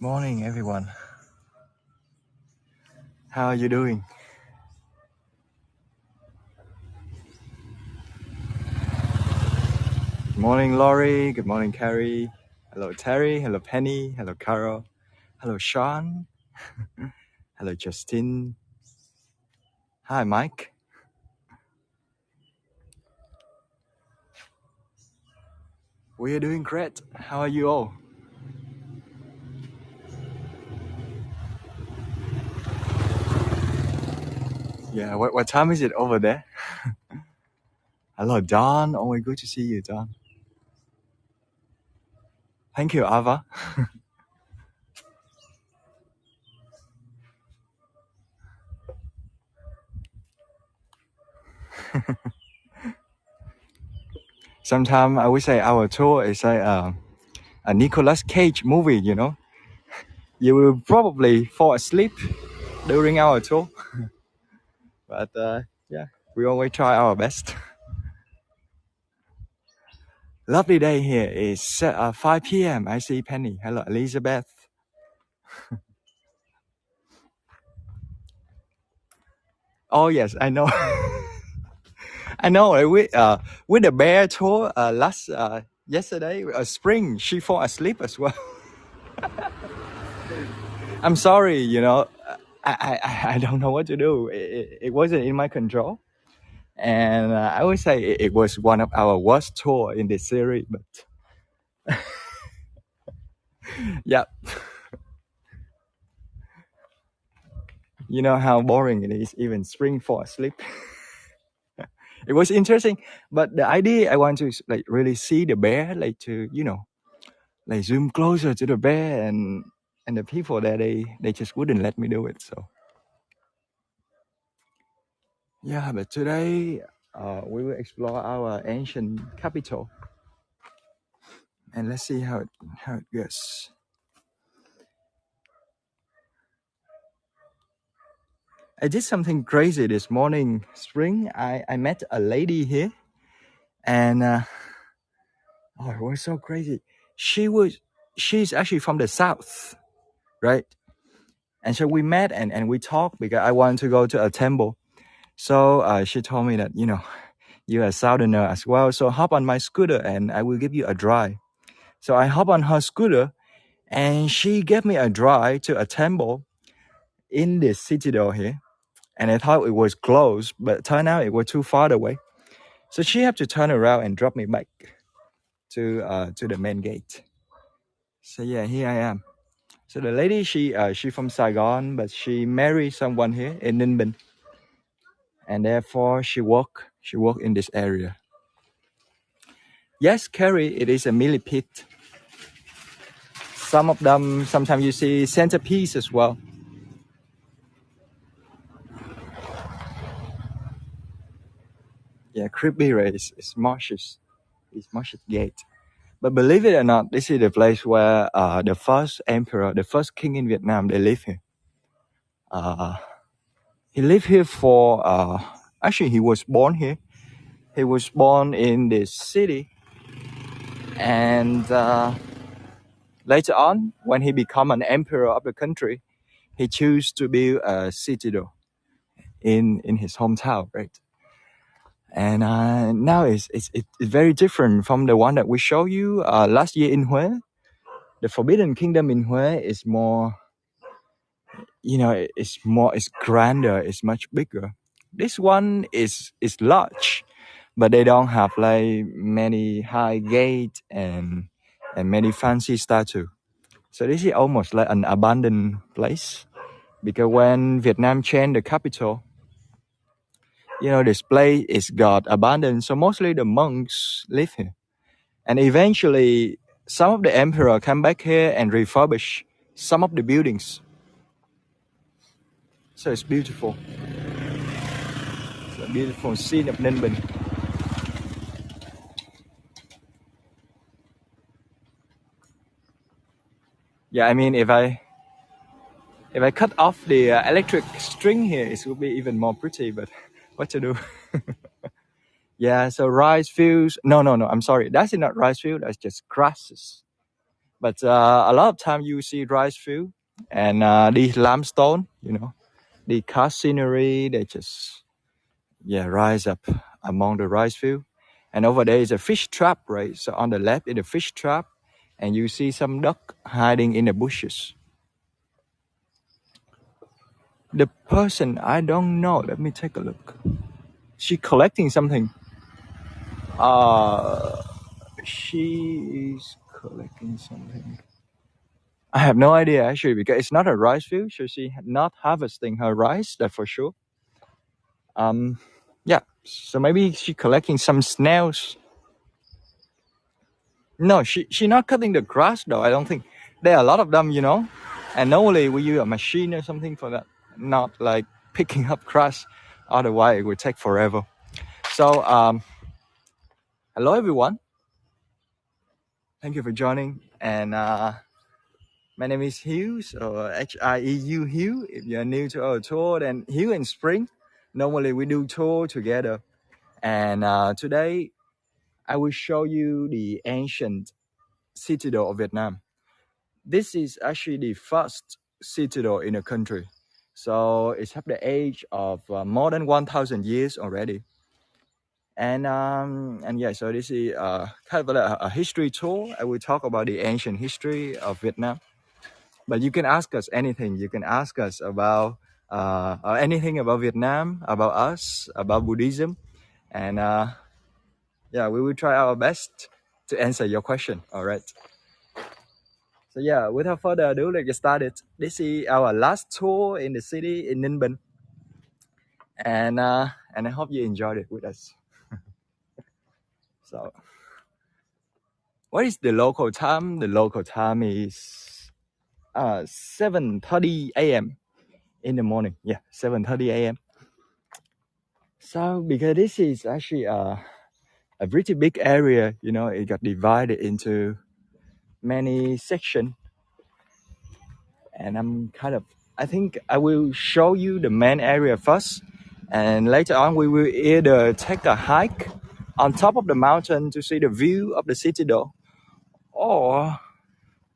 Morning, everyone. How are you doing? Good morning, Laurie. Good morning, Carrie. Hello, Terry. Hello, Penny. Hello, Carol. Hello, Sean. Hello, Justin. Hi, Mike. We are doing great. How are you all? Yeah, what time is it over there? Hello, Don. Always good to see you, Don. Thank you, Ava. Sometimes I would say our tour is like a Nicolas Cage movie, you know? You will probably fall asleep during our tour. But yeah, we always try our best. Lovely day here. It's 5 p.m. I see Penny. Hello, Elizabeth. Oh yes, I know. I know. With the bear tour yesterday, spring, she fall asleep as well. I'm sorry. I don't know what to do. It wasn't in my control, and I would say it was one of our worst tour in this series. But yeah, you know how boring it is. Even spring fall asleep. It was interesting, but the idea I want to like really see the bear, like to like zoom closer to the bear, and the people there they just wouldn't let me do it. So yeah, but today we will explore our ancient capital, and let's see how it goes. I did something crazy this morning, Spring. I met a lady here, and oh, it was so crazy. She's actually from the south, right? And so we met and we talked because I wanted to go to a temple. So she told me that, you're a southerner as well. So hop on my scooter and I will give you a drive. So I hop on her scooter and she gave me a drive to a temple in the Citadel here. And I thought it was close, but it turned out it was too far away. So she had to turn around and drop me back to the main gate. So yeah, here I am. So the lady, she from Saigon, but she married someone here in Ninh Bình. And therefore she work in this area. Yes, Carrie, it is a millipede. Some of them, sometimes you see centerpiece as well. Yeah, Creepy is Marsh's gate. But believe it or not, this is the place where the first emperor, the first king in Vietnam, they live here. He lived here for, actually he was born here. He was born in this city. And later on, when he became an emperor of the country, he chose to build a citadel in his hometown, right? And now it's very different from the one that we showed you last year in Hue. The Forbidden Kingdom in Hue is more, it's grander, it's much bigger. This one is large, but they don't have like many high gate and many fancy statue. So this is almost like an abandoned place. Because when Vietnam changed the capital, this place is got abandoned. So mostly the monks live here. And eventually, some of the emperor come back here and refurbish some of the buildings. So it's beautiful. It's a beautiful scene of Ninh Bình. Yeah, I mean, if I cut off the electric string here, it would be even more pretty. But what to do? Yeah, so rice fields. No. I'm sorry. That's not rice field. That's just grasses. But a lot of time you see rice field and the limestone, the cast scenery, they just rise up among the rice field. And over there is a fish trap, right? So on the left is a fish trap, and you see some duck hiding in the bushes. The person, I don't know. Let me take a look. She collecting something. She is collecting something. I have no idea actually, because it's not a rice field, so she not harvesting her rice, that's for sure. Yeah, so maybe she collecting some snails. No, she not cutting the grass though. I don't think there are a lot of them, and normally we use a machine or something for that, not like picking up grass. Otherwise, it would take forever. So, hello everyone. Thank you for joining, and my name is Hughes, or Hieu Hugh. If you're new to our tour, then Hugh and Spring. Normally we do tour together, and today I will show you the ancient Citadel of Vietnam. This is actually the first citadel in the country, so it's have the age of more than 1,000 years already. And yeah, so this is kind of a history tour. I will talk about the ancient history of Vietnam. But you can ask us anything. You can ask us about anything about Vietnam, about us, about Buddhism, and yeah, we will try our best to answer your question. All right. So yeah, without further ado, let's get started. This is our last tour in the city in Ninh Bình, and I hope you enjoyed it with us. So, what is the local time? The local time is 7:30 a.m. in the morning. Yeah, 7:30 a.m. So because this is actually a pretty big area, it got divided into many sections, and I think I will show you the main area first, and later on we will either take a hike on top of the mountain to see the view of the citadel, or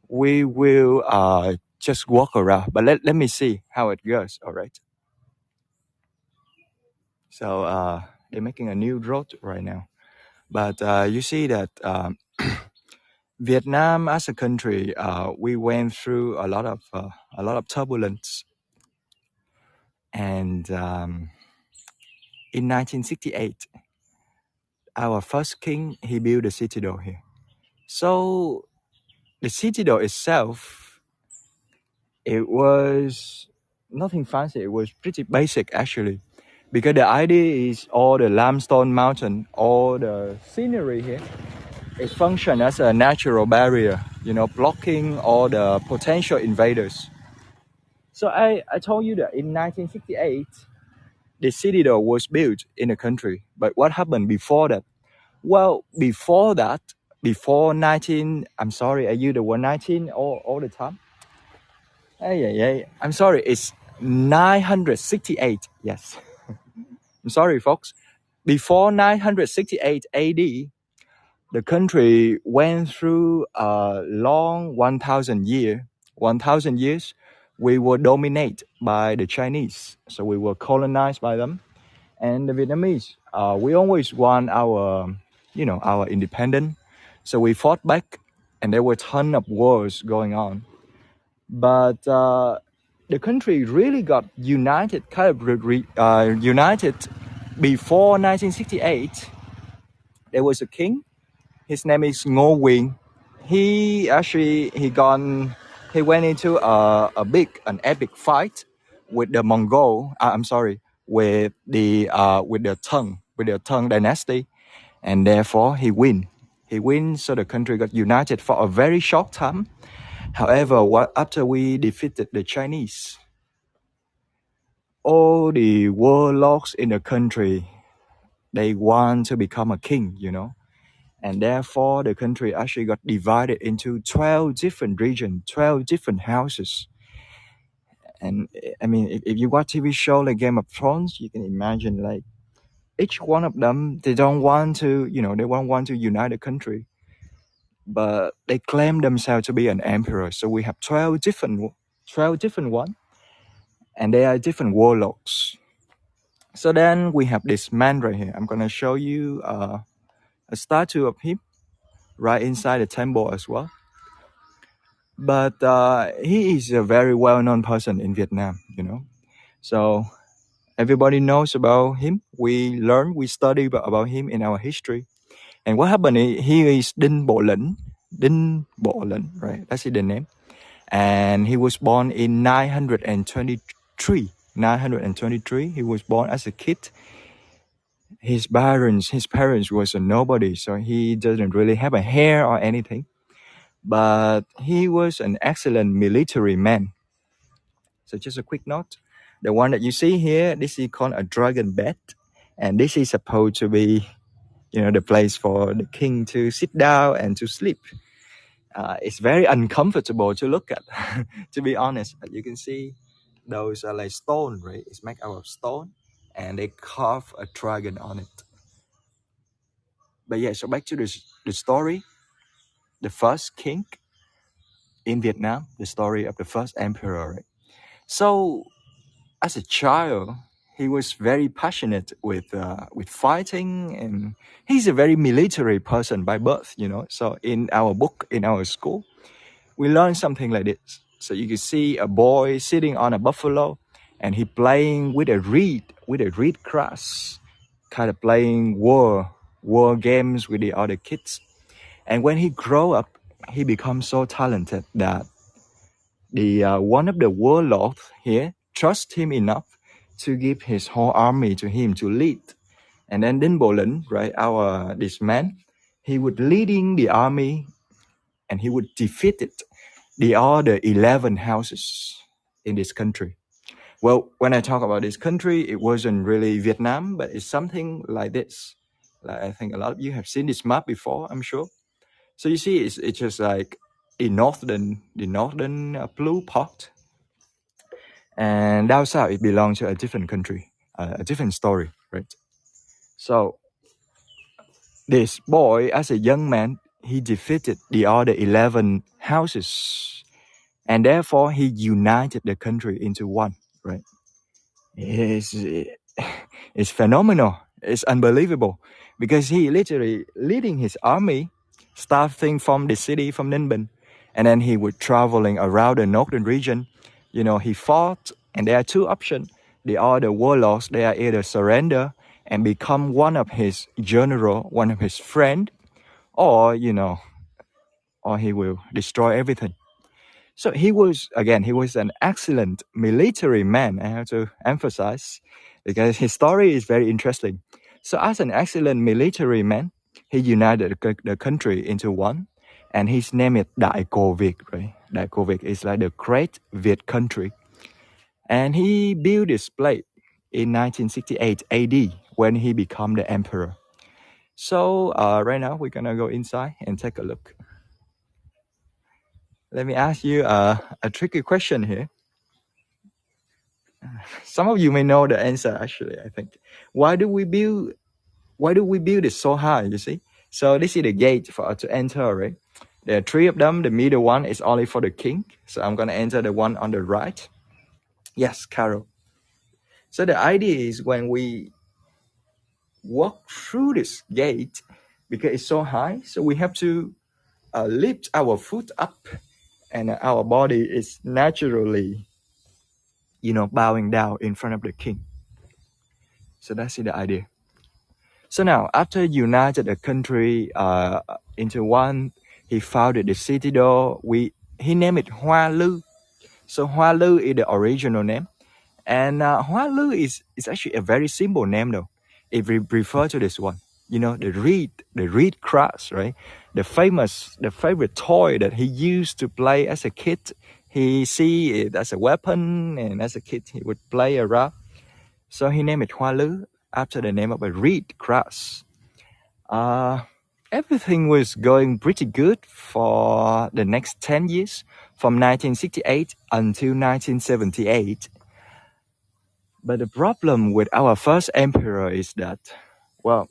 we will just walk around. But let me see how it goes. All right. So they're making a new road right now, but you see that Vietnam as a country, we went through a lot of turbulence, and in 1968, our first king, he built a citadel here. So the citadel itself, it was nothing fancy. It was pretty basic actually, because the idea is all the limestone mountain, all the scenery here, it functions as a natural barrier, blocking all the potential invaders. So I told you that in 1968, the citadel was built in the country. But what happened before that? Well, before that, before 19, I'm sorry, I use the word 19 all the time. Hey, I'm sorry, it's 968. Yes. I'm sorry, folks. Before 968 AD, the country went through a long 1,000 years. We were dominated by the Chinese, so we were colonized by them. And the Vietnamese, we always want our independence. So we fought back, and there were a ton of wars going on. But the country really got united, united before 1968. There was a king. His name is Ngô Quyền. He went into an epic fight with the Mongol. With the Tang dynasty, and therefore he win. He wins, so the country got united for a very short time. However, after we defeated the Chinese, all the warlords in the country, they want to become a king, and therefore the country actually got divided into 12 different regions, 12 different houses. And I mean, if you watch TV show like Game of Thrones, you can imagine like each one of them, they don't want to unite the country. but they claim themselves to be an emperor. So we have 12 different one, and they are different warlocks. So then we have this man right here. I'm gonna show you a statue of him right inside the temple as well. But he is a very well-known person in Vietnam, you know. So everybody knows about him. We study about him in our history. And what happened? He is Đinh Bộ Lĩnh, right? That's the name. And he was born in 923. 923. He was born as a kid. His parents was a nobody, so he doesn't really have a hair or anything. But he was an excellent military man. So just a quick note. The one that you see here, this is called a dragon bed. And this is supposed to be, the place for the king to sit down and to sleep. It's very uncomfortable to look at, to be honest. You can see those are like stone, right? It's made out of stone, and they carve a dragon on it. But yeah, so back to the story. The first king in Vietnam, the story of the first emperor. Right? So as a child, he was very passionate with fighting, and he's a very military person by birth, So in our book, in our school, we learn something like this. So you can see a boy sitting on a buffalo, and he playing with a reed grass, kind of playing war games with the other kids. And when he grow up, he becomes so talented that the one of the warlords here trust him enough to give his whole army to him to lead. And then Đinh Bộ Lĩnh, right, this man, he would leading the army, and he would defeat the other 11 houses in this country. Well, when I talk about this country, it wasn't really Vietnam, but it's something like this. Like, I think a lot of you have seen this map before, I'm sure. So you see, it's just like the northern blue part, and down south it belongs to a different country, a different story, right? So this boy, as a young man, he defeated the other 11 houses, and therefore he united the country into one, right? It's phenomenal. It's unbelievable, because he literally leading his army, starting from the city from Ninh Bình, and then he was traveling around the northern region. He fought, and there are two options. The other warlords, they are either surrender and become one of his general, one of his friend, or or he will destroy everything. So he was an excellent military man. I have to emphasize, because his story is very interesting. So as an excellent military man, he united the country into one, and his name is Đại Cô Việt, right? Đại Cô Việt is like the Great Việt country. And he built this place in 1968 AD when he became the emperor. So right now we're gonna go inside and take a look. Let me ask you a tricky question here. Some of you may know the answer, actually, I think. Why do we build it so high, you see? So this is the gate for us to enter, right? There are three of them. The middle one is only for the king. So I'm going to enter the one on the right. Yes, Carol. So the idea is, when we walk through this gate, because it's so high, so we have to lift our foot up, and our body is naturally, bowing down in front of the king. So that's the idea. So now, after united the country into one, he founded the Citadel. He named it Hoa Lư. So Hoa Lư is the original name, and Hoa Lư is actually a very simple name, though. If we refer to this one, the reed grass, right? The favorite toy that he used to play as a kid. He see it as a weapon, and as a kid he would play around. So he named it Hoa Lư, after the name of a reed grass. Everything was going pretty good for the next 10 years, from 1968 until 1978. But the problem with our first emperor is that, well,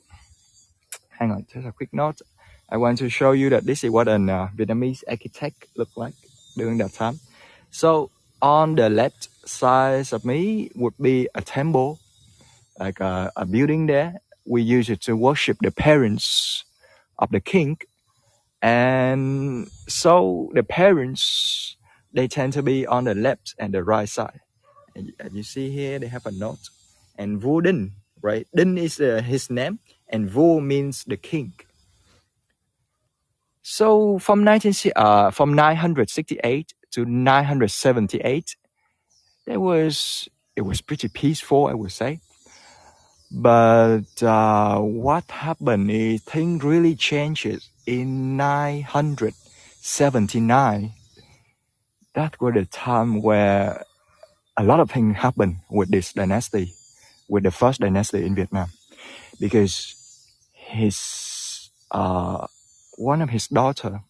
hang on, just a quick note. I want to show you that this is what an Vietnamese architect looked like during that time. So on the left side of me would be a temple, like a building there. We use it to worship the parents of the king. And so the parents, they tend to be on the left and the right side. And as you see here, they have a note. And Vua Đinh, right? Đinh is his name, and Vua means the king. So from 968 to 978, it was pretty peaceful, I would say. But what happened is things really changes in 979. That was the time where a lot of things happened with this dynasty, with the first dynasty in Vietnam, because his one of his daughter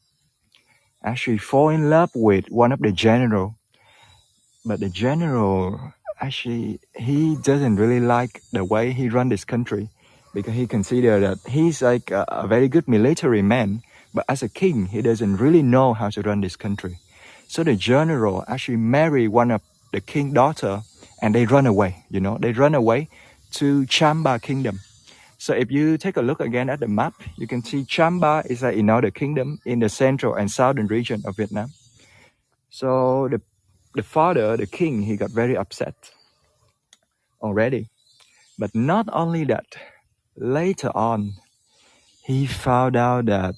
actually fall in love with one of the general, but the general actually he doesn't really like the way he run this country, because he considered that he's like a very good military man, but as a king he doesn't really know how to run this country. So the general actually marry one of the king's daughter, and they run away. They run away to Chamba Kingdom. So if you take a look again at the map, you can see Chamba is another kingdom in the central and southern region of Vietnam. So the father, the king, he got very upset already. But not only that, later on, he found out that,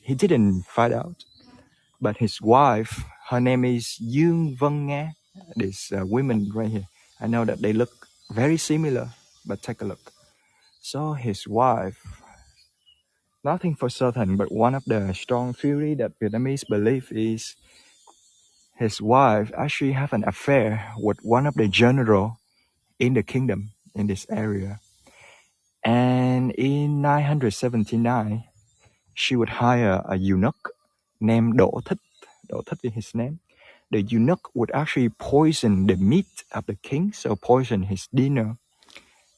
he didn't find out, but his wife, her name is Dương Vân Nga, this women right here. I know that they look very similar, but take a look. So his wife, nothing for certain, but one of the strong theory that Vietnamese believe is his wife actually have an affair with one of the general in the kingdom in this area. And in 979, she would hire a eunuch named Đỗ Thích. Đỗ Thích is his name. The eunuch would actually poison the meat of the king, so poison his dinner.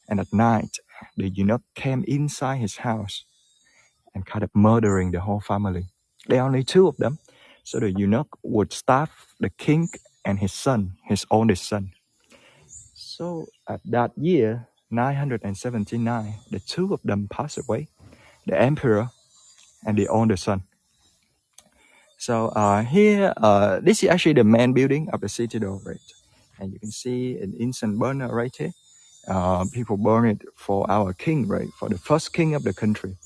And at night, the eunuch came inside his house and kind of murdering the whole family. There are only two of them. So the eunuch would stab the king and his son, his oldest son. So at that year, 979, the two of them passed away, the emperor and the older son. So here, this is actually the main building of the Citadel, right? And you can see an incense burner right here. People burn it for our king, right? For the first king of the country.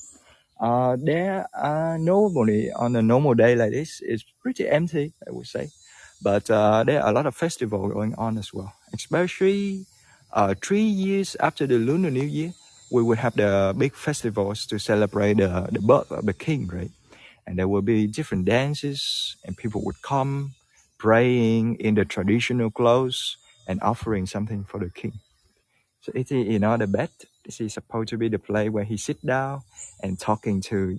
There are normally on a normal day like this, it's pretty empty, I would say. But there are a lot of festivals going on as well. Especially 3 years after the Lunar New Year, we will have the big festivals to celebrate the birth of the king, right? And there will be different dances, and people would come praying in the traditional clothes and offering something for the king. So it is, the bed. This is supposed to be the place where he sit down and talking to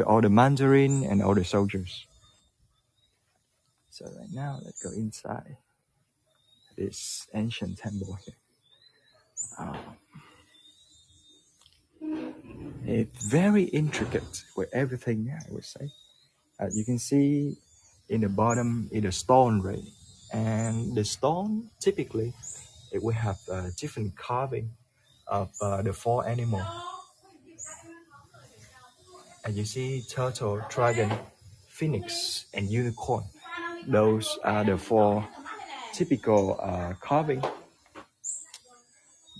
all the Mandarin and all the soldiers. So right now, let's go inside this ancient temple here. It's very intricate with everything, I would say. You can see in the bottom is a stone, right? And the stone, typically, it will have different carving of the four animals. And you see turtle, dragon, phoenix, and unicorn. Those are the four typical carving.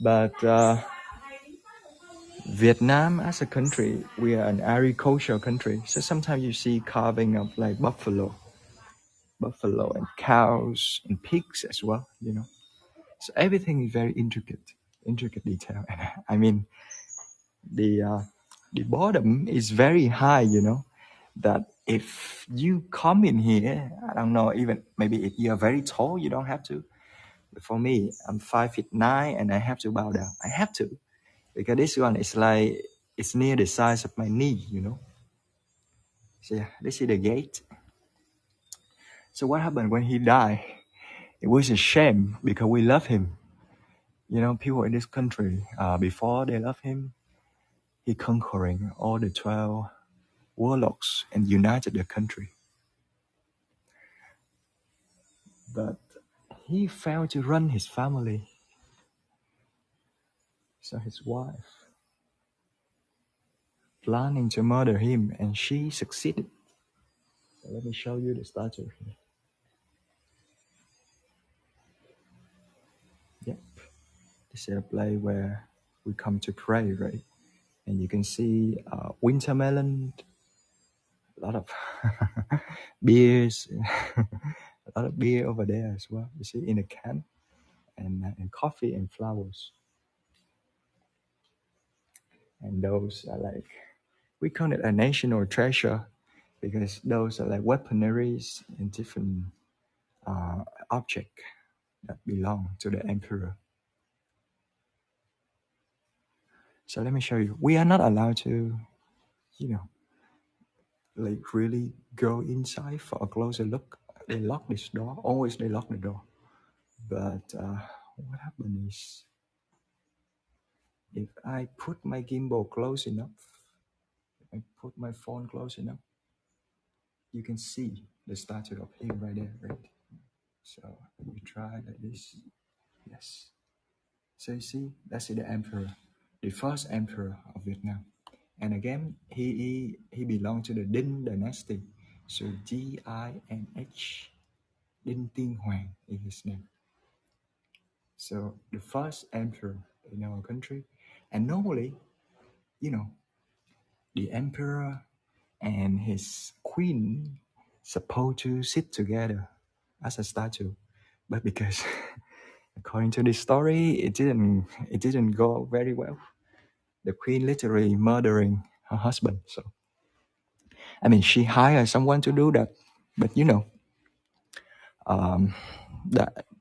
But Vietnam as a country, we are an agricultural country. So sometimes you see carving of like buffalo and cows and pigs as well, So everything is very intricate detail. And I mean, the bottom is very high, that if you come in here, I don't know, even maybe if you're very tall, you don't have to. But for me, I'm 5'9" and I have to bow down. I have to, because this one is like, it's near the size of my knee, So yeah, this is the gate. So what happened when he died? It was a shame because we love him. People in this country, before they love him, he conquering all the 12 warlocks and united the country. But he failed to run his family. So his wife planning to murder him, and she succeeded. So let me show you the statue here. Yep. This is a place where we come to pray, right? And you can see winter melon, a lot of beers, a lot of beer over there as well. You see in a can, and coffee and flowers. And those are like, we call it a national treasure because those are like weaponaries and different objects that belong to the emperor. So let me show you. We are not allowed to, like really go inside for a closer look. They lock this door. Always they lock the door. But what happened is, if I put my gimbal close enough, if I put my phone close enough, you can see the statue of him right there, right? So we try like this. Yes. So you see, that's the emperor, the first emperor of Vietnam. And again, he belonged to the Dinh dynasty. So D-I-N-H, Dinh Tiên Hoàng is his name. So the first emperor in our country. And normally, the emperor and his queen supposed to sit together as a statue. But because according to this story, it didn't go very well. The queen literally murdering her husband. So I mean, she hired someone to do that, but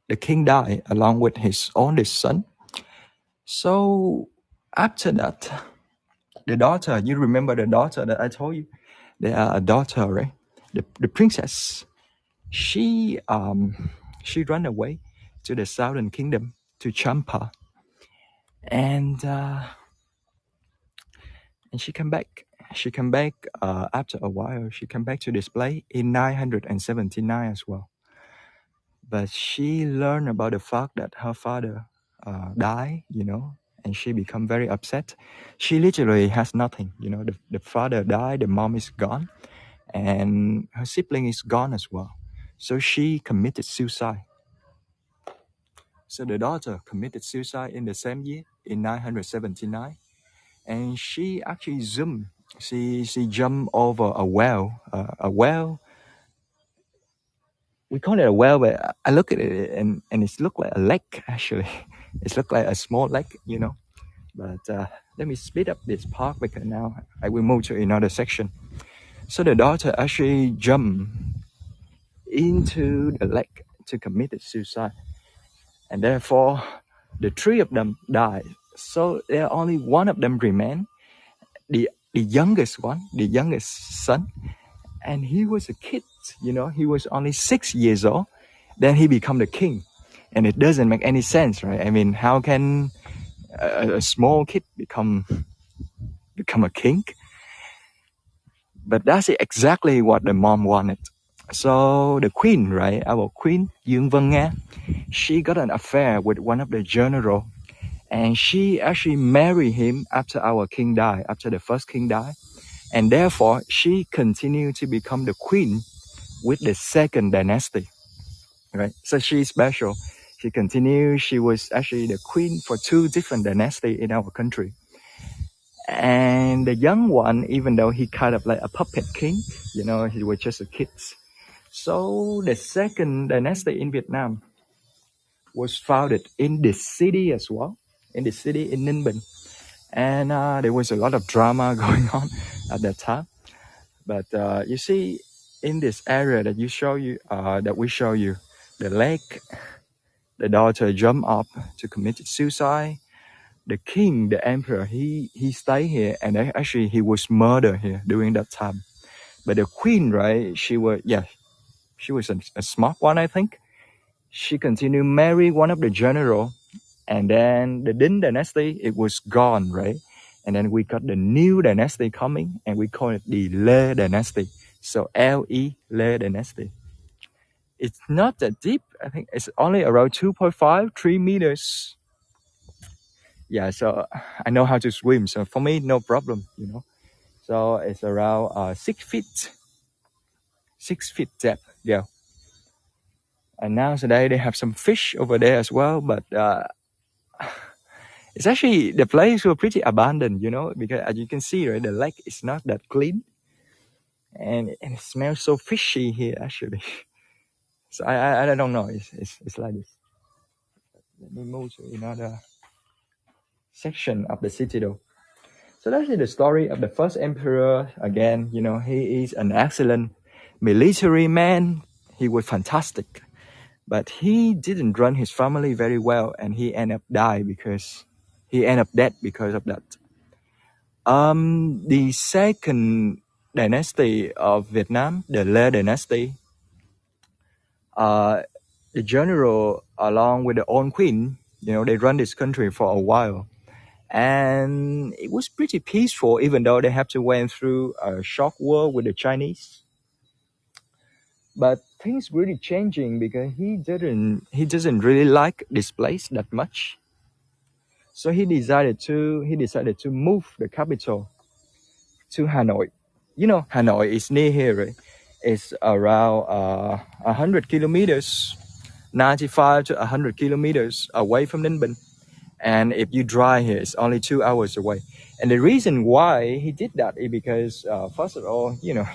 the king died along with his oldest son. So after that, the daughter, you remember the daughter that I told you? They are a daughter, right? The princess, she ran away to the southern kingdom, to Champa, and she came back. She came back after a while. She came back to this place in 979 as well. But she learned about the fact that her father died, and she become very upset. She literally has nothing, the father died, the mom is gone, and her sibling is gone as well. So she committed suicide. So the daughter committed suicide in the same year, in 979, and she actually zoomed. She jumped over a well. A well. We call it a well, but I look at it and it looked like a lake actually. It looked like a small lake, But let me speed up this part because now I will move to another section. So the daughter actually jumped into the lake to commit suicide, and therefore the three of them died. So there only one of them remained, the youngest one, the youngest son, and he was a kid. He was only 6 years old. Then he become the king, and it doesn't make any sense, right? I mean, how can a small kid become a king? But that's exactly what the mom wanted. So the queen, right, our queen Dương Vân Nga, she got an affair with one of the general, and she actually married him after our king died, after the first king died, and therefore she continued to become the queen with the second dynasty, right? So she's special. She continued. She was actually the queen for 2 different dynasties in our country. And the young one, even though he kind of like a puppet king, he was just a kid. So the second dynasty in Vietnam was founded in this city as well, in the city in Ninh Bình. And there was a lot of drama going on at that time. But you see, in this area that we show you, the lake, the daughter jumped up to commit suicide. The king, the emperor, he stayed here, and actually he was murdered here during that time. But the queen, right? She was a smart one, I think. She continued marry one of the general, and then the Dinh dynasty, it was gone, right? And then we got the new dynasty coming, and we call it the Le dynasty. So L-E, Le dynasty. It's not that deep. I think it's only around 2.5, 3 meters. Yeah, so I know how to swim. So for me, no problem, you know. So it's around 6 feet depth. Yeah. And now today they have some fish over there as well, but it's actually the place was pretty abandoned, you know, because as you can see, right, the lake is not that clean, and it smells so fishy here actually. So I don't know. It's like this. Let me move to another section of the Citadel. So that's the story of the first emperor. Again, you know, he is an excellent military man. He was fantastic, but he didn't run his family very well, and he ended up dead because of that. The second dynasty of Vietnam, the Le dynasty, the general along with the own queen, you know, they run this country for a while. And it was pretty peaceful, even though they have to went through a shock war with the Chinese. But things really changing because he doesn't really like this place that much. So he decided to move the capital to Hanoi. You know, Hanoi is near here, right? It's around 100 kilometers, 95 to 100 kilometers away from Ninh Bình. And if you drive here, it's only 2 hours away. And the reason why he did that is because, first of all, you know,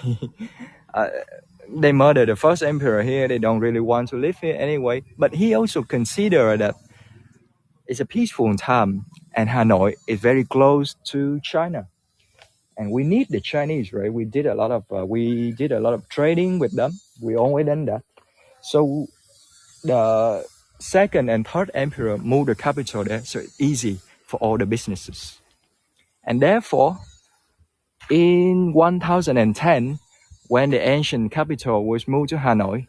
they murdered the first emperor here. They don't really want to live here anyway. But he also considered that it's a peaceful time, and Hanoi is very close to China. And we need the Chinese, right? We did a lot of trading with them. We always done that. So the second and third emperor moved the capital there, so it's easy for all the businesses. And therefore, in 1010, when the ancient capital was moved to Hanoi,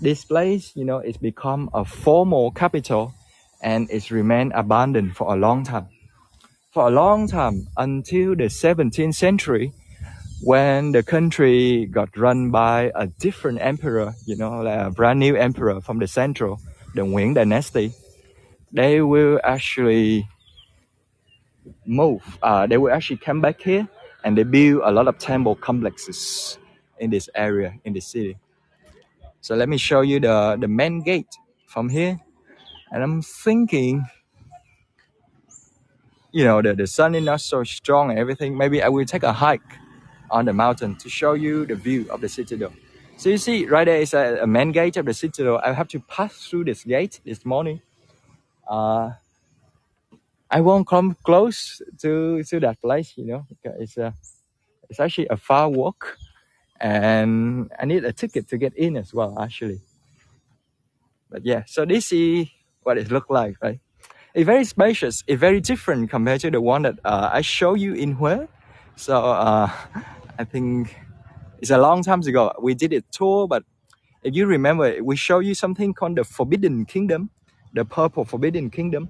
this place, you know, it's become a formal capital, and it's remained abandoned for a long time. For a long time, until the 17th century, when the country got run by a different emperor, you know, like a brand new emperor from the central, the Nguyen dynasty, they will actually they will actually come back here, and they build a lot of temple complexes in this area, in the city. So let me show you the main gate from here. And I'm thinking, you know, the sun is not so strong and everything. Maybe I will take a hike on the mountain to show you the view of the Citadel. So you see, right there is a main gate of the Citadel. I have to pass through this gate this morning. I won't come close to that place, you know, because it's actually a far walk, and I need a ticket to get in as well, actually. But yeah, so this is what it looked like, right? It's very spacious. It's very different compared to the one that I show you in Hue. So I think it's a long time ago. We did a tour, but if you remember, we show you something called the Forbidden Kingdom, the Purple Forbidden Kingdom.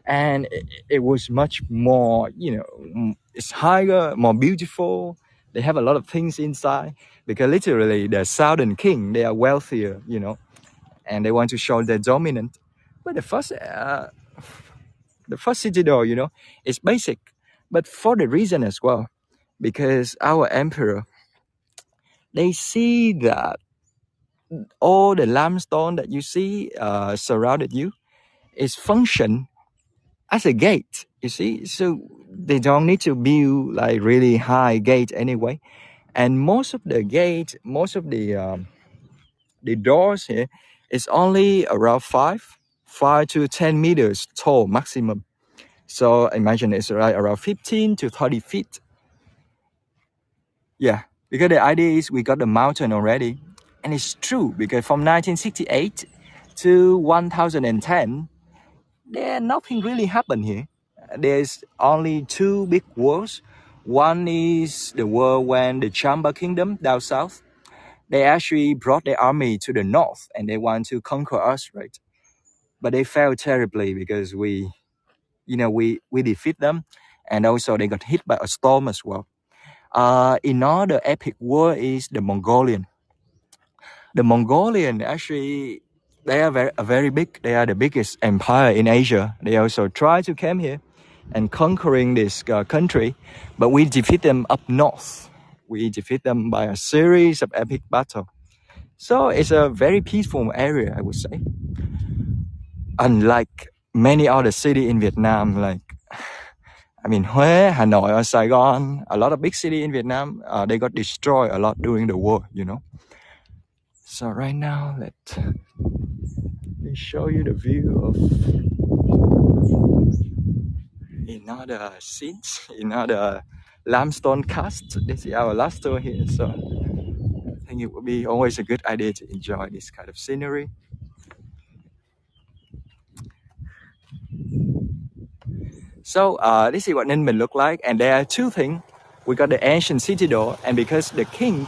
And it was much more, you know, it's higher, more beautiful. They have a lot of things inside because literally the Southern King, they are wealthier, you know, and they want to show their dominant. But the first Citadel, you know, is basic, but for the reason as well, because our emperor, they see that all the limestone that you see surrounded you is function as a gate, you see. So they don't need to build like really high gate anyway. And most of the doors here is only around 5 to 10 meters tall maximum. So imagine it's around 15 to 30 feet. Yeah, because the idea is we got the mountain already. And it's true because from 1968 to 1010, nothing really happened here. There's only two big wars. One is the war when the Chamba Kingdom down south, they actually brought their army to the north and they want to conquer us, right? But they failed terribly because we defeat them. and also they got hit by a storm as well. Another epic war is the Mongolian. The Mongolian actually, they are very big. They are the biggest empire in Asia. They also try to come here and conquering this country, but we defeat them up north. We defeat them by a series of epic battles. So it's a very peaceful area, I would say. Unlike many other cities in Vietnam, like Huế, Hanoi, or Saigon, a lot of big cities in Vietnam, they got destroyed a lot during the war, you know. So right now, let me show you the view of another scenes, another limestone cast. This is our last tour here, so I think it would be always a good idea to enjoy this kind of scenery. So this is what Ninh Bình look like, and there are two things. We got the ancient Citadel, and because the king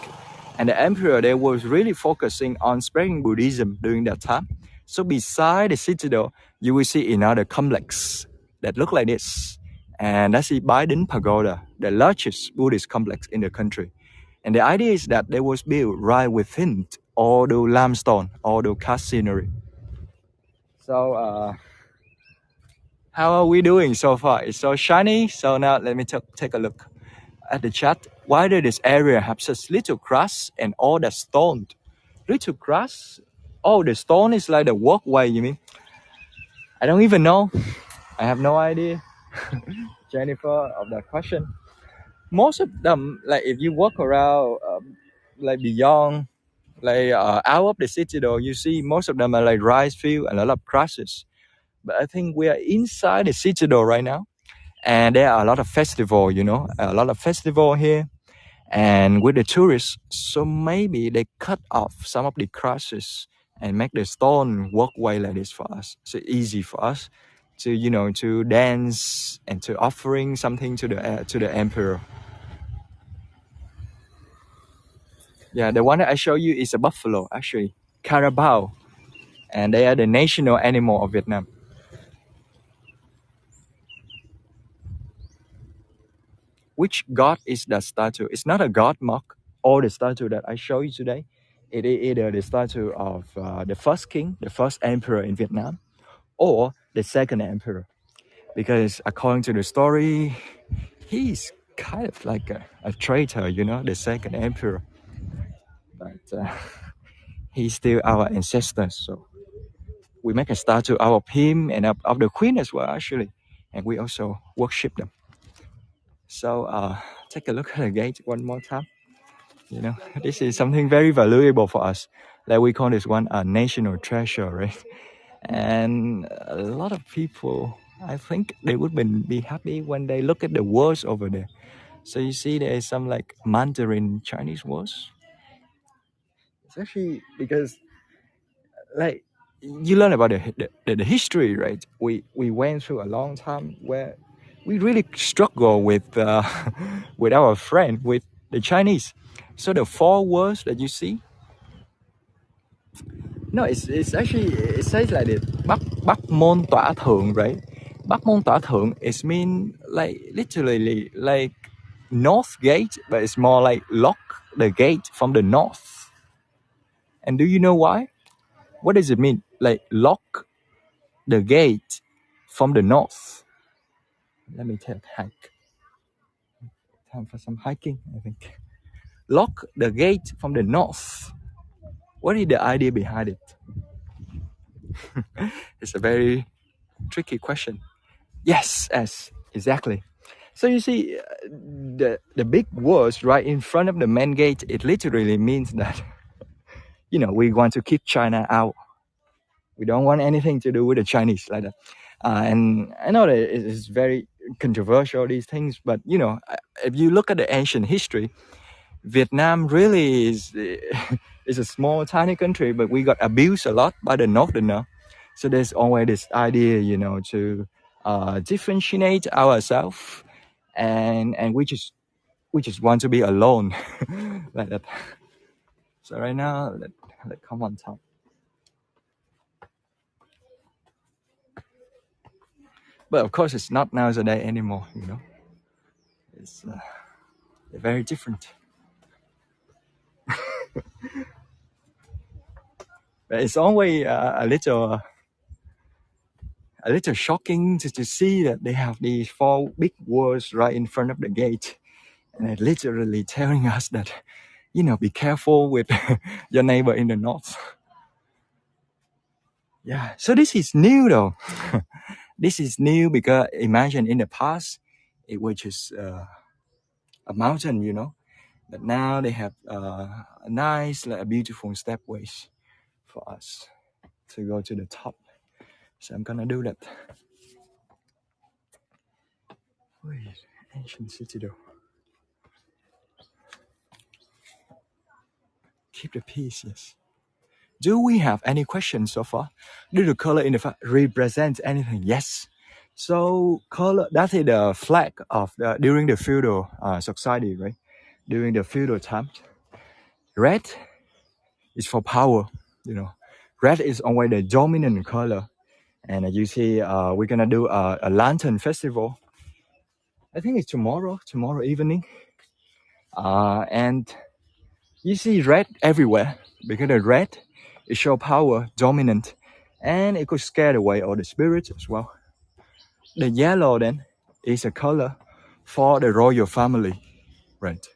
and the emperor, they was really focusing on spreading Buddhism during that time. So beside the Citadel, you will see another complex that look like this, and that's the Bái Đính Pagoda, the largest Buddhist complex in the country. And the idea is that they was built right within all the limestone, all the cast scenery. So how are we doing so far? It's so shiny. So now let me take a look at the chat. Why does this area have such little grass and all the stone? Little grass? Oh, the stone is like the walkway, you mean? I don't even know. I have no idea. Jennifer, of that question. Most of them, like if you walk around, like beyond, like out of the city though, you see most of them are like rice field and a lot of grasses. But I think we are inside the city though right now. And there are a lot of festival, you know, a lot of festival here. And with the tourists, so maybe they cut off some of the grasses and make the stone walkway like this for us. So easy for us to, you know, to dance and to offering something to the emperor. Yeah, the one that I show you is a buffalo, actually, carabao, and they are the national animal of Vietnam. Which god is that statue? It's not a god mark. All the statue that I show you today, it is either the statue of the first king, the first emperor in Vietnam, or the second emperor. Because according to the story, he's kind of like a traitor, you know, the second emperor. But he's still our ancestor, so we make a statue out of him and of the queen as well, actually. And we also worship them. So take a look at the gate one more time. You know, this is something very valuable for us. Like we call this one a national treasure, right? And a lot of people, I think they would be happy when they look at the words over there. So you see there is some like Mandarin Chinese words. It's actually because like you learn about the history, right? We went through a long time where we really struggle with with our friend, with the Chinese. So the four words that you see, no, it's actually, it says like this: Bắc môn tỏa thượng, right? Bắc môn tỏa thượng is mean like literally like north gate, but it's more like lock the gate from the north. And do you know why? What does it mean? Like lock the gate from the north. Let me take a hike. Time for some hiking, I think. Lock the gate from the north. What is the idea behind it? It's a very tricky question. Yes, exactly. So you see, the big words right in front of the main gate, it literally means that, you know, we want to keep China out. We don't want anything to do with the Chinese like that. And I know that it's very controversial, these things, but, you know, if you look at the ancient history, Vietnam really is is a small, tiny country, but we got abused a lot by the Northerner. So there's always this idea, you know, to differentiate ourselves, and we just want to be alone like that. So right now, let come on top. But of course, it's not nowadays anymore, you know. It's very different. But it's always a little shocking to see that they have these 4 big walls right in front of the gate, and they're literally telling us that, be careful with your neighbor in the north. Yeah, so this is new though. This is new because imagine in the past, it was just a mountain, but now they have a nice, beautiful stepways for us to go to the top. So I'm gonna do that. Wait, ancient Citadel. Keep the peace, yes. Do we have any questions so far? Do the color in the flag represent anything? Yes. So color, that is the flag of during the feudal society, right? During the feudal time. Red is for power, Red is always the dominant color. And you see, we're gonna do a lantern festival. I think it's tomorrow evening. And you see red everywhere because the red it shows power, dominant, and it could scare away all the spirits as well. The yellow then is a color for the royal family, right?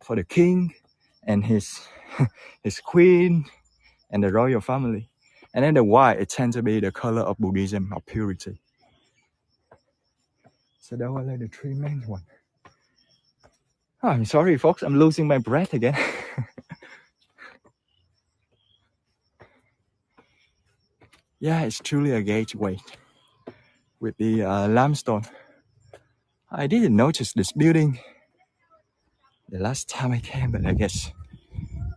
For the king and his queen and the royal family. And then the white, it tends to be the color of Buddhism, of purity. So that was like the 3 main one. Oh, I'm sorry, folks. I'm losing my breath again. Yeah, it's truly a gateway with the limestone. I didn't notice this building the last time I came, but I guess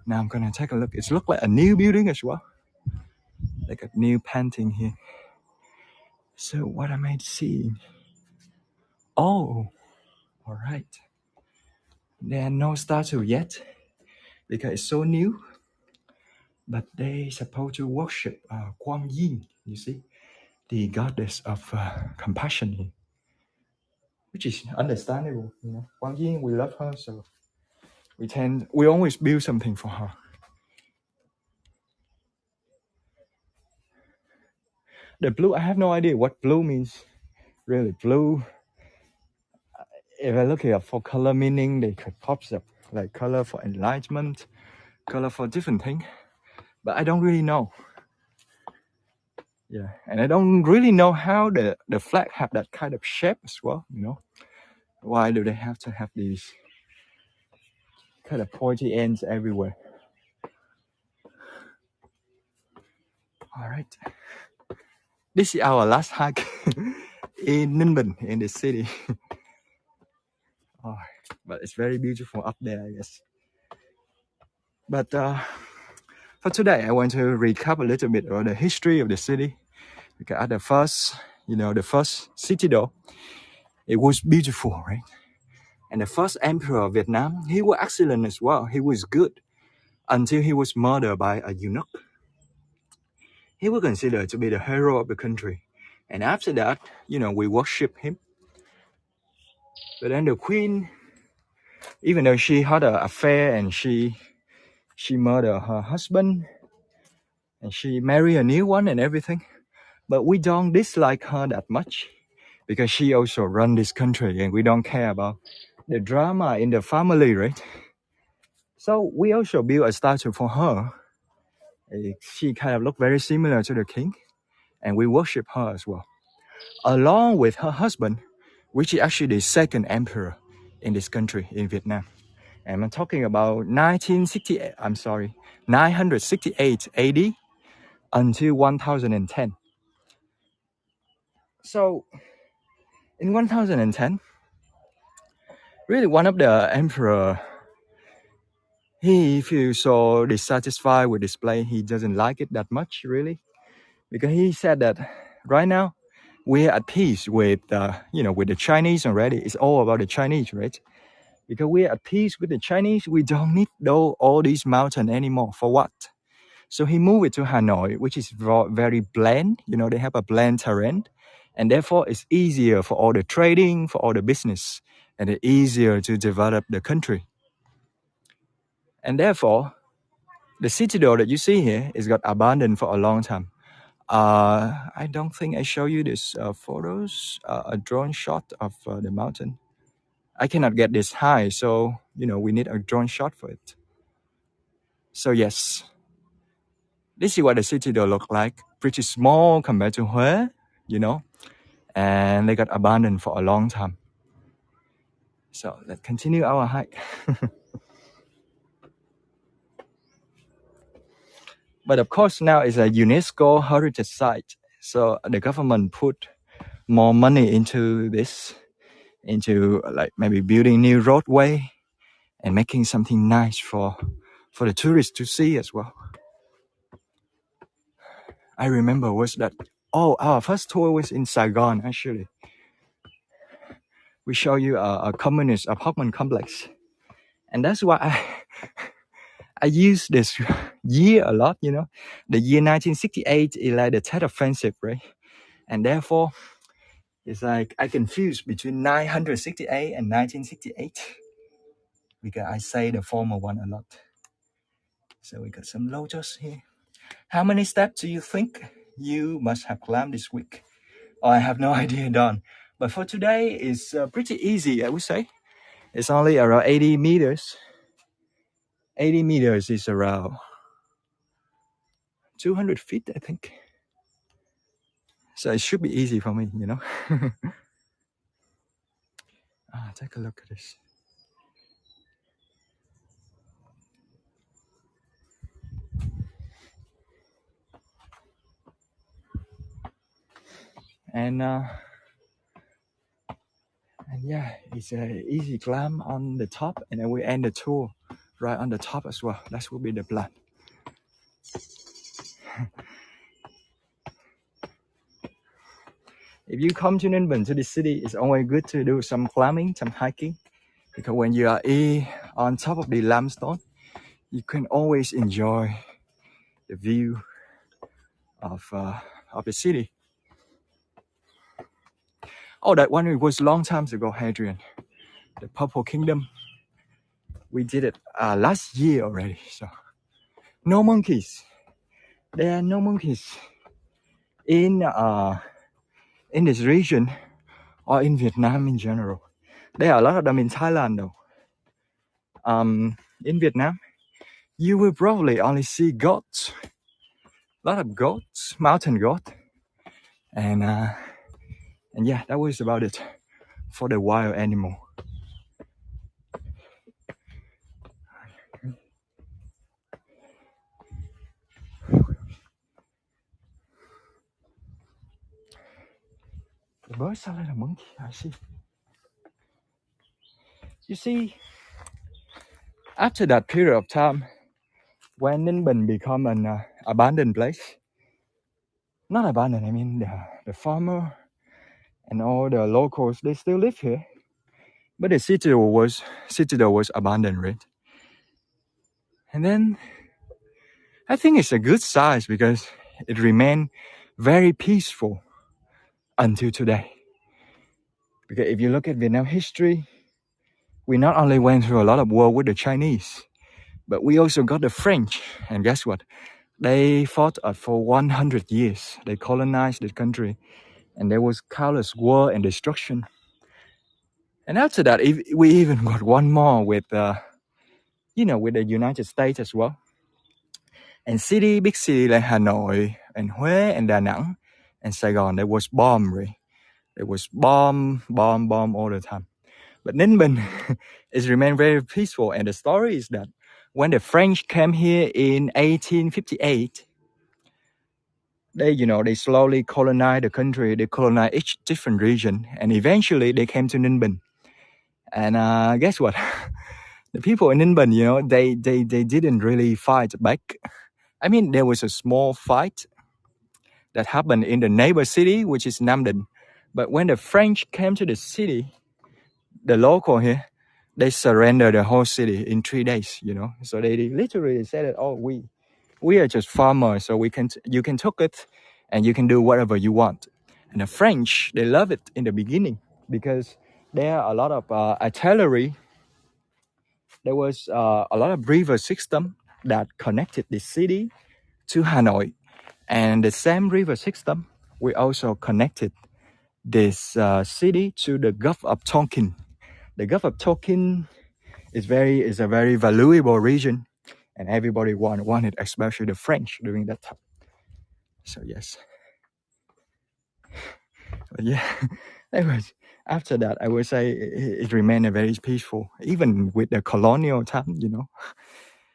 now I'm gonna take a look. It looks like a new building as well, like a new painting here. So what am I seeing? Oh, all right. There are no statue yet because it's so new. But they supposed to worship Guang Yin, you see, the goddess of compassion, which is understandable. Guang Yin, we love her, so we always build something for her. The blue, I have no idea what blue means. Really, blue. If I look here for color meaning, they could pop up like color for enlightenment, color for different things. But I don't really know. Yeah, and I don't really know how the flag have that kind of shape as well. Why do they have to have these kind of pointy ends everywhere? All right, this is our last hike in Ninh Bình, in the city. Oh, but it's very beautiful up there, I guess. But for today, I want to recap a little bit on the history of the city. Because at the first, the first Citadel, it was beautiful, right? And the first emperor of Vietnam, he was excellent as well. He was good until he was murdered by a eunuch. He was considered to be the hero of the country. And after that, we worship him. But then the queen, even though she had an affair and she murdered her husband and she married a new one and everything, but we don't dislike her that much because she also run this country and we don't care about the drama in the family, right? So we also build a statue for her. She kind of looked very similar to the king, and we worship her as well, along with her husband, which is actually the second emperor in this country, in Vietnam. And I'm talking about 968 AD until 1010. So in 1010, really one of the emperor, he feels so dissatisfied with display. He doesn't like it that much, really, because he said that right now we're at peace with, with the Chinese already. It's all about the Chinese, right? Because we're at peace with the Chinese, we don't need all these mountains anymore. For what? So he moved it to Hanoi, which is very bland. They have a bland terrain. And therefore, it's easier for all the trading, for all the business. and it's easier to develop the country. And therefore, the citadel that you see here is got abandoned for a long time. I don't think I show you this photos, a drone shot of the mountain. I cannot get this high, so we need a drone shot for it. So yes, this is what the citadel look like. Pretty small compared to Hue, and they got abandoned for a long time. So let's continue our hike. But of course now it's a UNESCO heritage site. So the government put more money into this, into like maybe building new roadway and making something nice for the tourists to see as well. I remember was that, our first tour was in Saigon actually. We show you a communist apartment complex. And that's why I use this year a lot, The year 1968 is like the Tet Offensive, right? And therefore, it's like I confuse between 968 and 1968 because I say the former one a lot. So we got some lotus here. How many steps do you think you must have climbed this week? Oh, I have no idea, Don. But for today, it's pretty easy, I would say. It's only around 80 meters. 80 meters is around 200 feet, I think. So it should be easy for me, Take a look at this. And yeah, it's an easy climb on the top, and then we end the tour right on the top as well. That will be the plan. If you come to Ninh to the city, it's always good to do some climbing, some hiking, because when you are on top of the limestone, you can always enjoy the view of the city. Oh, that one it was long time ago, Hadrian. The Purple Kingdom. We did it last year already. So no monkeys. There are no monkeys in this region or in Vietnam in general. There are a lot of them in Thailand though. In Vietnam, you will probably only see goats. A lot of goats, mountain goat, and yeah, that was about it for the wild animal. The birds are like a monkey, I see. You see, after that period of time, when Ninh Bình become an abandoned place, not abandoned, I mean the farmer and all the locals, they still live here. But the citadel was abandoned, right? And then I think it's a good size because it remained very peaceful until today. Because if you look at Vietnam history, we not only went through a lot of war with the Chinese, but we also got the French. And guess what? They fought for 100 years. They colonized the country. And there was countless war and destruction. And after that, we even got one more with the United States as well. And big city like Hanoi and Hue and Da Nang and Saigon, there was bomb, right? There was bomb all the time. But Ninh Bình is remained very peaceful. And the story is that when the French came here in 1858, they slowly colonized the country. They colonized each different region, and eventually they came to Ninh Bình. And guess what? The people in Ninh Bình, they didn't really fight back. I mean, there was a small fight that happened in the neighbor city, which is Nam Định. But when the French came to the city, the local here, they surrendered the whole city in 3 days, So they literally said that, oh, we are just farmers, so you can take it and you can do whatever you want. And the French, they love it in the beginning because there are a lot of artillery. There was a lot of river system that connected the city to Hanoi, and the same river system we also connected this city to the Gulf of Tonkin. The Gulf of Tonkin is a very valuable region, and everybody wanted, especially the French during that time. So yes, but yeah. Anyways, after that, I would say it remained a very peaceful, even with the colonial time,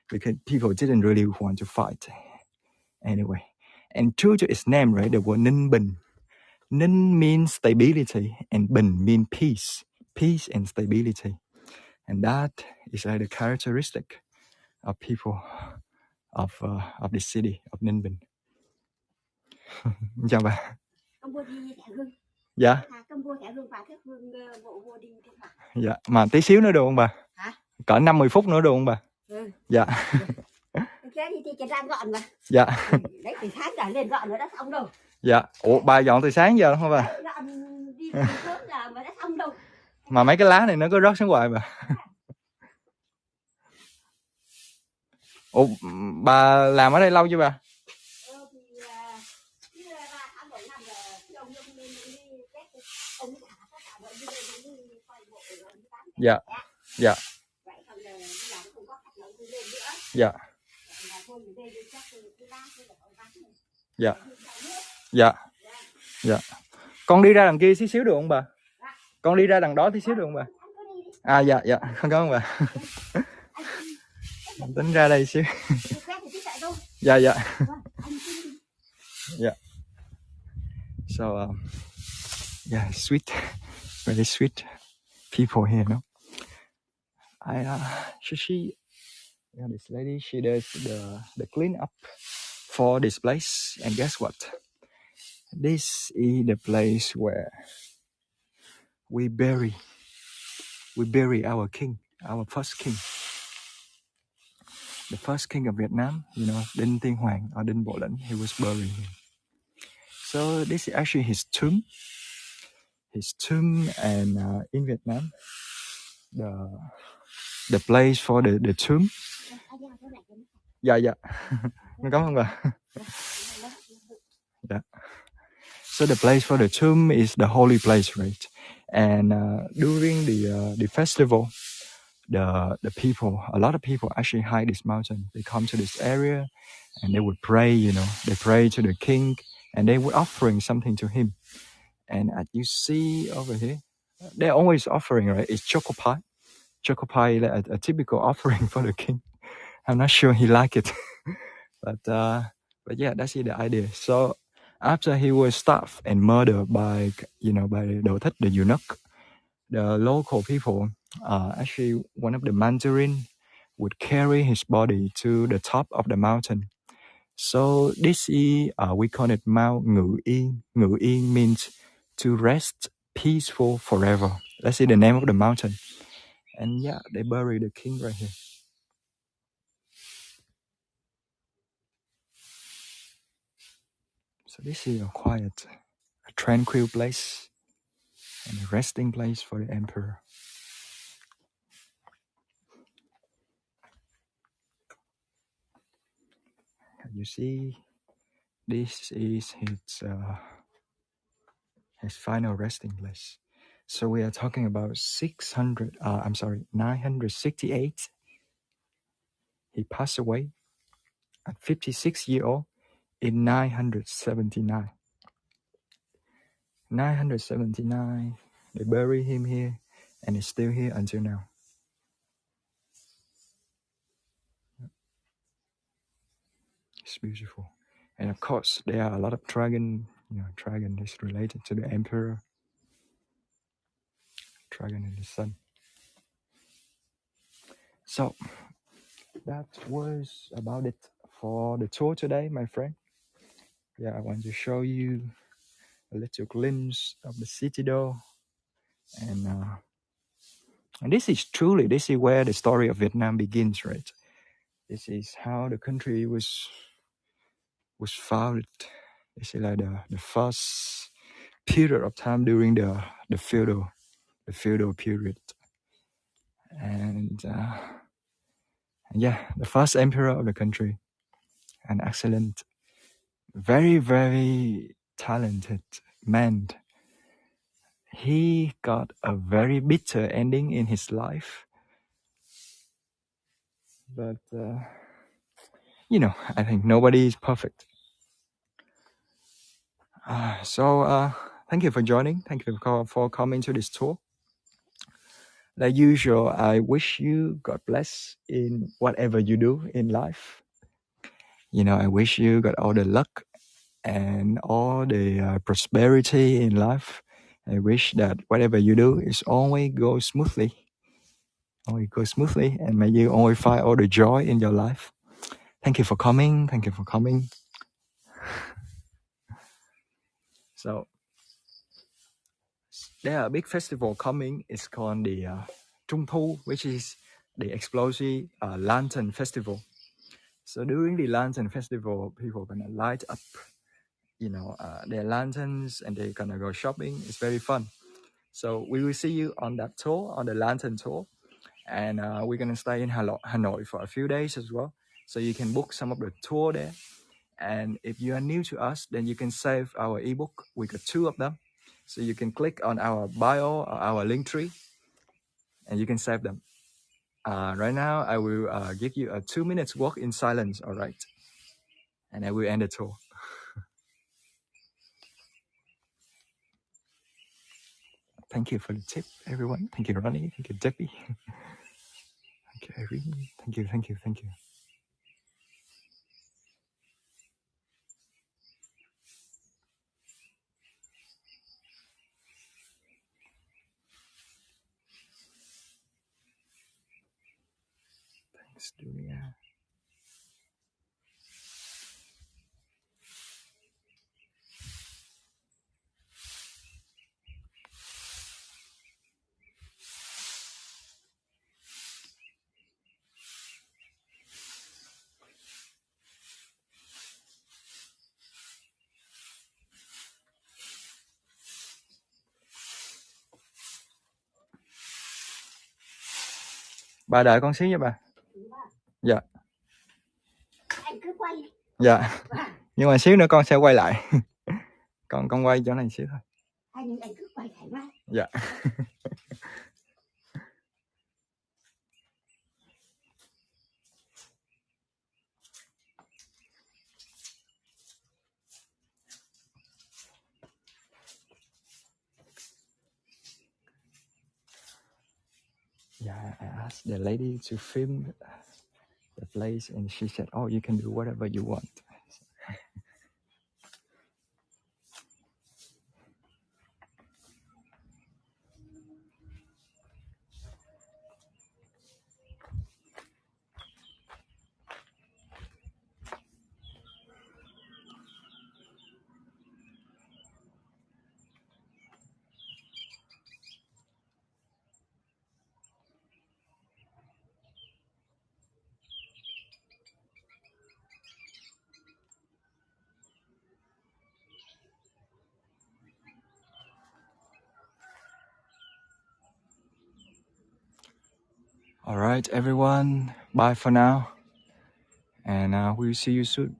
because people didn't really want to fight. Anyway, and true to its name, right, the word Ninh Bình. Ninh means stability, and Bình means peace and stability. And that is like the characteristic of people of the city of Ninh Bình. Chào bà. Ông mua đi thẻ Hương. Dạ. Con mua thẻ Hương và cái Hương bộ mua đi thế mà. Dạ, mà tí xíu nữa được không bà? Hả? Cỡ 50 phút nữa được không bà? Ừ. Dạ. Cái thì chị đang gọn mà. Dạ. Đấy từ sáng giờ lên gọn rồi đã xong đâu. Dạ. Ủa bà dọn từ sáng giờ không bà? Gọn đi từ sớm giờ mà đã xong đâu. Mà mấy cái lá này nó có rớt xuống hoài bà. Ủa bà làm ở đây lâu chưa bà? Dạ. Dạ. Dạ. Dạ. Dạ. Dạ. Con đi ra đằng kia xíu xíu được không bà? Con đi ra đằng đó tí xíu được không bà? À dạ dạ, không cảm ơn bà. Tính ra đây xíu. Dạ dạ. Yeah. So yeah, sweet, very sweet people here, no? This lady, she does the clean up for this place, and guess what? This is the place where we bury our king, our first king, the first king of Vietnam. Đinh Tiên Hoàng or Đinh Bộ Lĩnh. He was buried here. So this is actually his tomb. And in Vietnam, the place for the tomb. Yeah. Cảm ơn bà. Yeah. So the place for the tomb is the holy place, right? And during the festival, the people, a lot of people actually hike this mountain. They come to this area and they would pray. They pray to the king, and they were offering something to him. And as you see over here, they're always offering, right? It's choco pie. Choco pie, a typical offering for the king. I'm not sure he liked it, but yeah, that's the idea. So after he was stabbed and murdered by Đỗ Thích, the eunuch, the local people, actually one of the Mandarin would carry his body to the top of the mountain. So this is we call it Mount Ngự Yên. Ngự Yên means to rest peaceful forever. That's the name of the mountain. And yeah, they bury the king right here. So this is a quiet, a tranquil place and a resting place for the emperor. You see, this is his final resting place. So we are talking about 968. He passed away at 56 years old in 979. 979, they bury him here, and it's still here until now. It's beautiful. And of course, there are a lot of dragon. Dragon is related to the emperor. Dragon and the sun. So that was about it for the tour today, my friend. Yeah, I want to show you a little glimpse of the Citadel. And this is where the story of Vietnam begins, right? This is how the country was founded. This is like the first period of time during the feudal the feudal period. And yeah, the first emperor of the country, an excellent, very, very talented man. He got a very bitter ending in his life. But, I think nobody is perfect. So thank you for joining. Thank you for coming to this tour. Like usual, I wish you God bless in whatever you do in life. I wish you got all the luck and all the prosperity in life. I wish that whatever you do is always go smoothly. Always go smoothly, and may you always find all the joy in your life. Thank you for coming. Thank you for coming. So there are a big festival coming. It's called the Trung Thu, which is the explosive lantern festival. So during the lantern festival, people are gonna light up, their lanterns, and they're gonna go shopping. It's very fun. So we will see you on that tour, on the lantern tour, and we're gonna stay in Hanoi for a few days as well. So you can book some of the tour there. And if you are new to us, then you can save our ebook. We got 2 of them. So you can click on our bio or our link tree and you can save them. Right now, I will give you a 2 minutes walk in silence, all right? And I will end the tour. Thank you for the tip, everyone. Thank you, Ronnie. Thank you, Debbie. Thank you, Irene. Thank you, thank you, thank you. Thanks, Julia. Bà đợi con xíu nha bà. Dạ. Anh cứ quay. Dạ. Nhưng mà xíu nữa con sẽ quay lại. Con quay chỗ này xíu thôi. Anh cứ quay thoải mái. Dạ. Yeah, I asked the lady to film the place and she said, oh, you can do whatever you want. All right, everyone. Bye for now. And we'll see you soon.